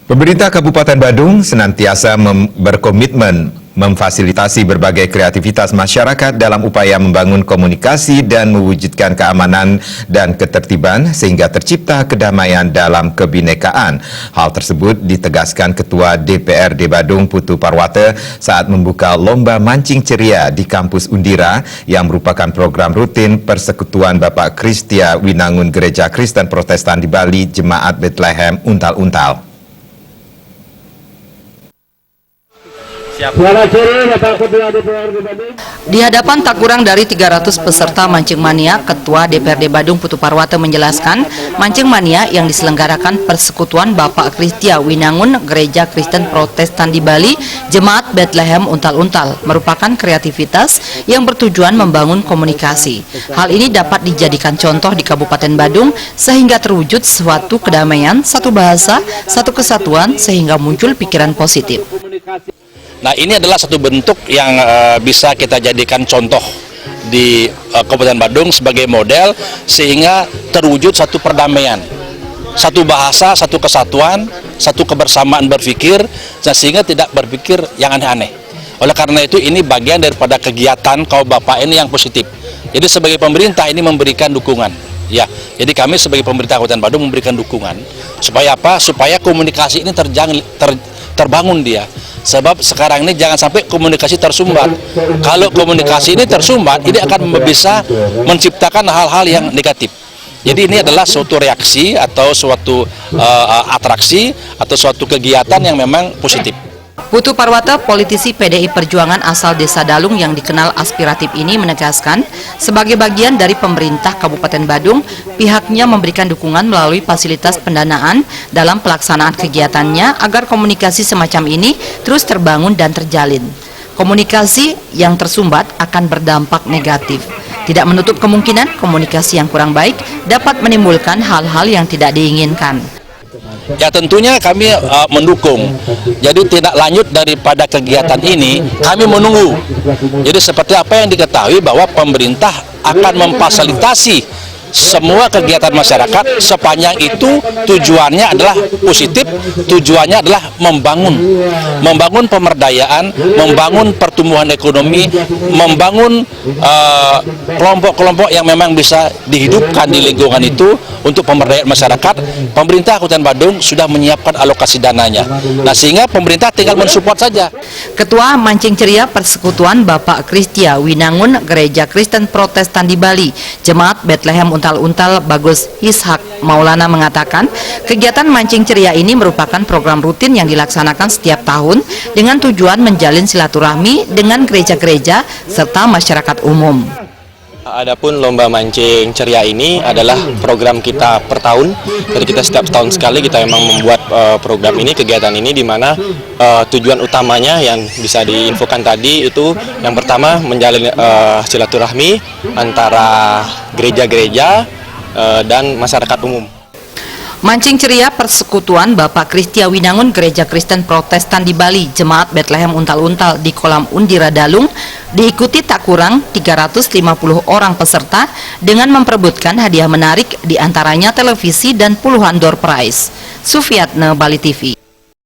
Pemerintah Kabupaten Badung senantiasa berkomitmen memfasilitasi berbagai kreativitas masyarakat dalam upaya membangun komunikasi dan mewujudkan keamanan dan ketertiban sehingga tercipta kedamaian dalam kebinekaan. Hal tersebut ditegaskan Ketua DPRD Badung Putu Parwata saat membuka lomba mancing ceria di kampus Undira yang merupakan program rutin Persekutuan Bapak Kristia Winangun Gereja Kristen Protestan di Bali Jemaat Bethlehem Untal-Untal. Di hadapan tak kurang dari 300 peserta Mancing Mania, Ketua DPRD Badung Putu Parwata menjelaskan, Mancing Mania yang diselenggarakan Persekutuan Bapak Kristia Winangun Gereja Kristen Protestan di Bali, Jemaat Bethlehem Untal-Untal, merupakan kreativitas yang bertujuan membangun komunikasi. Hal ini dapat dijadikan contoh di Kabupaten Badung sehingga terwujud suatu kedamaian, satu bahasa, satu kesatuan sehingga muncul pikiran positif. Nah, ini adalah satu bentuk yang bisa kita jadikan contoh di Kabupaten Badung sebagai model sehingga terwujud satu perdamaian, satu bahasa, satu kesatuan, satu kebersamaan berpikir, sehingga tidak berpikir yang aneh-aneh. Oleh karena itu ini bagian daripada kegiatan kaum bapak ini yang positif. Jadi sebagai pemerintah ini memberikan dukungan. Ya, jadi kami sebagai pemerintah Kabupaten Badung memberikan dukungan supaya apa? Supaya komunikasi ini terbangun dia. Sebab sekarang ini jangan sampai komunikasi tersumbat. Kalau komunikasi ini tersumbat, ini akan bisa menciptakan hal-hal yang negatif. Jadi ini adalah suatu reaksi atau suatu atraksi atau suatu kegiatan yang memang positif. Putu Parwata, politisi PDI Perjuangan asal Desa Dalung yang dikenal aspiratif ini menegaskan, sebagai bagian dari pemerintah Kabupaten Badung, pihaknya memberikan dukungan melalui fasilitas pendanaan dalam pelaksanaan kegiatannya agar komunikasi semacam ini terus terbangun dan terjalin. Komunikasi yang tersumbat akan berdampak negatif. Tidak menutup kemungkinan komunikasi yang kurang baik dapat menimbulkan hal-hal yang tidak diinginkan. Ya tentunya kami mendukung. Jadi tidak lanjut daripada kegiatan ini, kami menunggu. Jadi seperti apa yang diketahui bahwa pemerintah akan memfasilitasi semua kegiatan masyarakat sepanjang itu tujuannya adalah positif, tujuannya adalah membangun pemberdayaan, membangun pertumbuhan ekonomi, membangun kelompok-kelompok yang memang bisa dihidupkan di lingkungan itu untuk pemberdayaan masyarakat. Pemerintah Kabupaten Badung sudah menyiapkan alokasi dananya. Nah, sehingga pemerintah tinggal mensupport saja. Ketua Mancing Ceria Persekutuan Bapak Kristia Winangun Gereja Kristen Protestan di Bali, Jemaat Bethlehem Untal-Untal Bagus Ishak Maulana mengatakan, kegiatan Mancing Ceria ini merupakan program rutin yang dilaksanakan setiap tahun dengan tujuan menjalin silaturahmi dengan gereja-gereja serta masyarakat umum. Adapun lomba mancing ceria ini adalah program kita per tahun. Jadi kita setiap tahun sekali kita memang membuat program ini, kegiatan ini, di mana tujuan utamanya yang bisa diinfokan tadi itu yang pertama menjalin silaturahmi antara gereja-gereja dan masyarakat umum. Mancing Ceria Persekutuan Bapak Kristia Winangun Gereja Kristen Protestan di Bali, Jemaat Bethlehem Untal-Untal di Kolam Undira Dalung diikuti tak kurang 350 orang peserta dengan memperebutkan hadiah menarik diantaranya televisi dan puluhan door prize. Sufiatne, Bali TV.